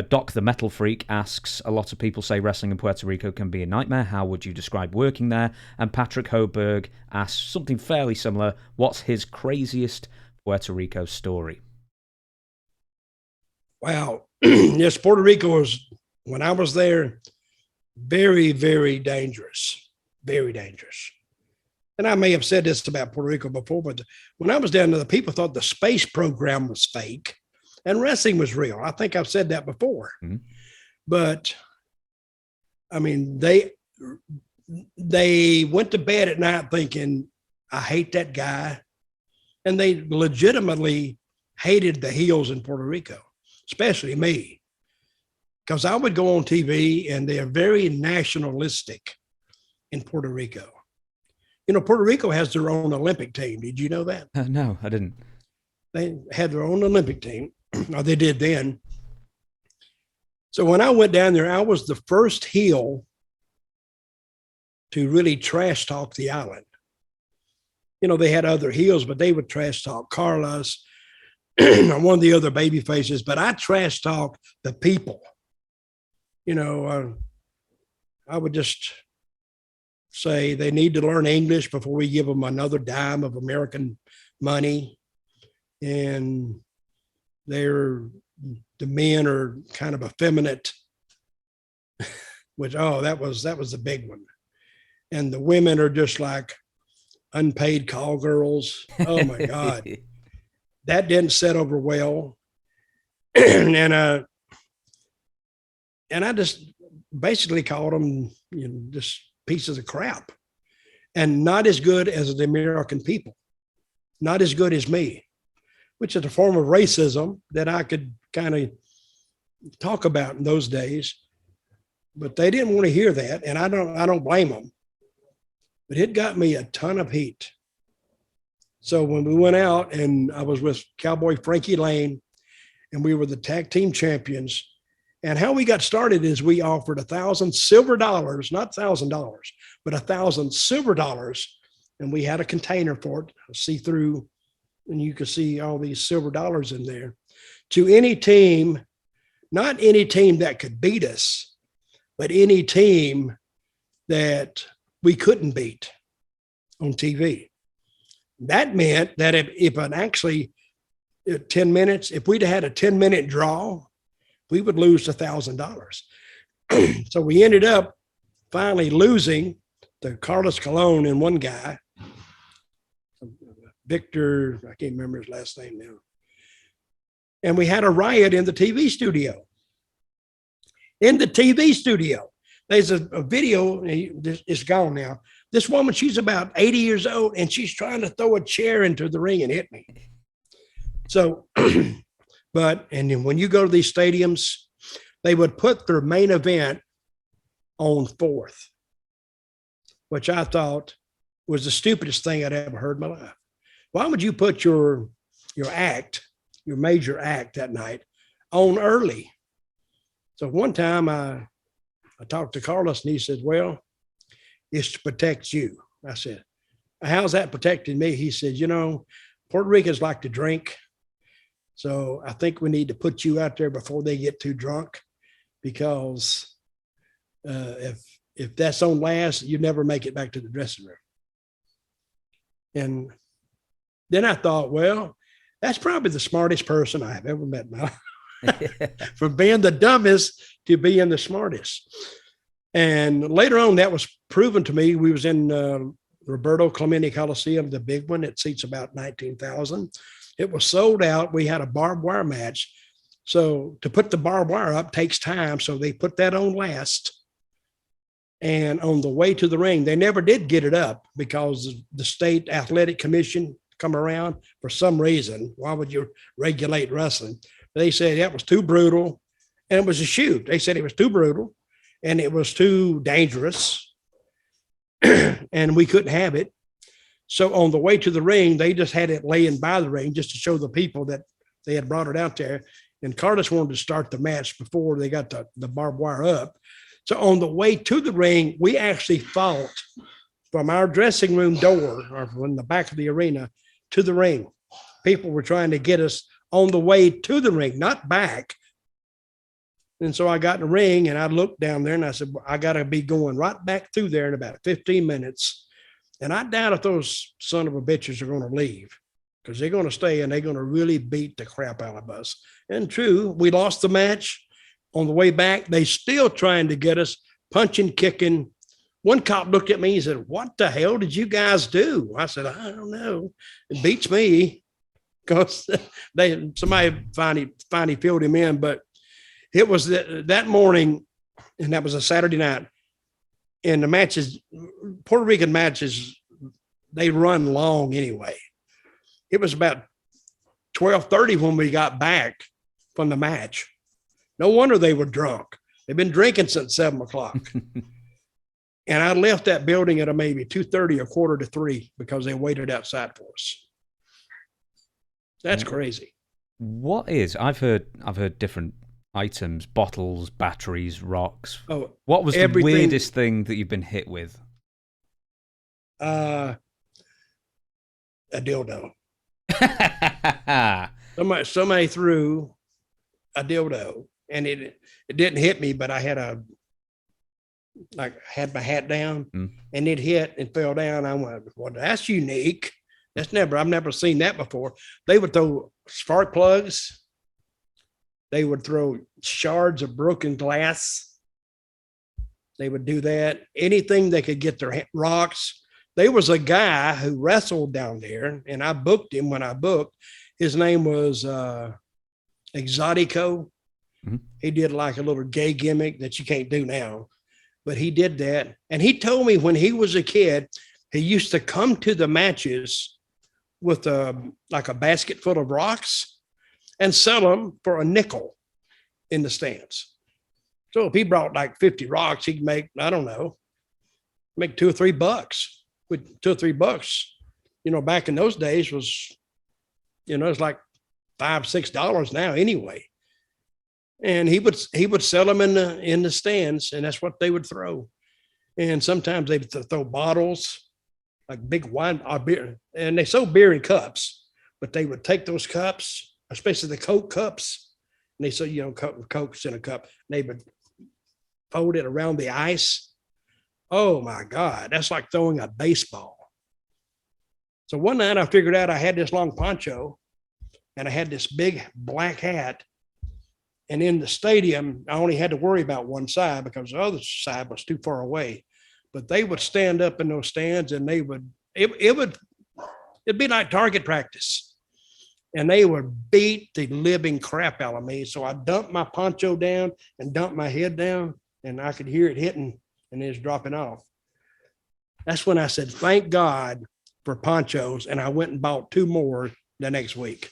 Doc the Metal Freak asks, a lot of people say wrestling in Puerto Rico can be a nightmare. How would you describe working there? And Patrick Hoberg asks something fairly similar. What's his craziest Puerto Rico story? Wow. Yes, Puerto Rico was, when I was there, very, very dangerous. Very dangerous. And I may have said this about Puerto Rico before, but when I was down there, the people thought the space program was fake and wrestling was real. I think I've said that before. Mm-hmm. But, I mean, they went to bed at night thinking, I hate that guy. And they legitimately hated the heels in Puerto Rico, especially me. Because I would go on TV and they are very nationalistic in Puerto Rico. You know, Puerto Rico has their own Olympic team. Did you know that? No, I didn't. They had their own Olympic team, or they did then. So when I went down there, I was the first heel to really trash talk the island. You know, they had other heels, but they would trash talk Carlos, one of the other baby faces, but I trash talk the people. You know, I would just say they need to learn English before we give them another dime of American money. And the men are kind of effeminate, which, that was the big one. And the women are just like unpaid call girls. Oh my God. That didn't set over well. And I just basically called them, just pieces of crap, and not as good as the American people, not as good as me, which is a form of racism that I could kind of talk about in those days. But they didn't want to hear that, and I don't blame them. But it got me a ton of heat. So when we went out, and I was with Cowboy Frankie Lane, and we were the tag team champions. And how we got started is we offered $1,000 silver dollars, not $1,000, but $1,000 silver dollars. And we had a container for it, see-through, and you could see all these silver dollars in there. To any team, not any team that could beat us, but any team that we couldn't beat on TV. That meant that if 10 minutes, if we'd had a 10-minute draw, we would lose $1,000. So we ended up finally losing to Carlos Colon and one guy, Victor, I can't remember his last name now. And we had a riot in the TV studio. In the TV studio, there's a video, it's gone now. This woman, she's about 80 years old, and she's trying to throw a chair into the ring and hit me. So, and then when you go to these stadiums, they would put their main event on fourth, which I thought was the stupidest thing I'd ever heard in my life. Why would you put your major act that night on early? So one time I talked to Carlos, and he said, well, it's to protect you. I said, how's that protecting me? He said, Puerto Ricans like to drink. So I think we need to put you out there before they get too drunk, because if that's on last, you never make it back to the dressing room. And then I thought, well, that's probably the smartest person I have ever met in my life. From being the dumbest to being the smartest. And later on, that was proven to me. We was in Roberto Clemente Coliseum, the big one. It seats about 19,000. It was sold out. We had a barbed wire match. So to put the barbed wire up takes time. So they put that on last. And on the way to the ring, they never did get it up because the state athletic commission come around for some reason. Why would you regulate wrestling? They said that was too brutal. And it was a shoot. They said it was too brutal and it was too dangerous. And we couldn't have it. So on the way to the ring, they just had it laying by the ring just to show the people that they had brought it out there. And Carlos wanted to start the match before they got the barbed wire up. So on the way to the ring, we actually fought from our dressing room door, or from the back of the arena, to the ring. People were trying to get us on the way to the ring, not back. And so I got in the ring and I looked down there and I said, well, I got to be going right back through there in about 15 minutes. And I doubt if those son of a bitches are going to leave, because they're going to stay and they're going to really beat the crap out of us. And true, we lost the match. On the way back, they still trying to get us, punching, kicking. One cop looked at me, he said, what the hell did you guys do? I said, I don't know. It beats me, because somebody finally filled him in. But it was that morning, and that was a Saturday night. And the matches, Puerto Rican matches, they run long anyway. It was about 12:30 when we got back from the match. No wonder they were drunk. They've been drinking since 7:00. And I left that building at maybe 2:30 or 2:45 because they waited outside for us. That's crazy. What is? I've heard different items: bottles, batteries, rocks. Oh, what was the weirdest thing that you've been hit with? A dildo. Somebody threw a dildo, and it didn't hit me, but I had my hat down, and it hit and fell down. I went, well, that's unique. I've never seen that before. They would throw spark plugs. They would throw shards of broken glass. They would do that. Anything they could get their rocks. There was a guy who wrestled down there, and I booked him when I booked. His name was Exotico. Mm-hmm. He did like a little gay gimmick that you can't do now, but he did that. And he told me when he was a kid, he used to come to the matches with like a basket full of rocks and sell them for a nickel in the stands. So if he brought like 50 rocks, he'd make, I don't know, make $2 or $3. With $2 or $3, back in those days was, it's like $5, $6 now anyway. And he would sell them in the stands, and that's what they would throw. And sometimes they would throw bottles, like big wine or beer, and they sold beer in cups, but they would take those cups, especially the Coke cups, and they sold, Coke's in a cup, and they would fold it around the ice. Oh my God, that's like throwing a baseball. So one night I figured out I had this long poncho and I had this big black hat. And in the stadium, I only had to worry about one side because the other side was too far away. But they would stand up in those stands and it'd be like target practice. And they would beat the living crap out of me. So I dumped my poncho down and dumped my head down, and I could hear it hitting. And it's dropping off. That's when I said, thank God for ponchos. And I went and bought 2 more the next week.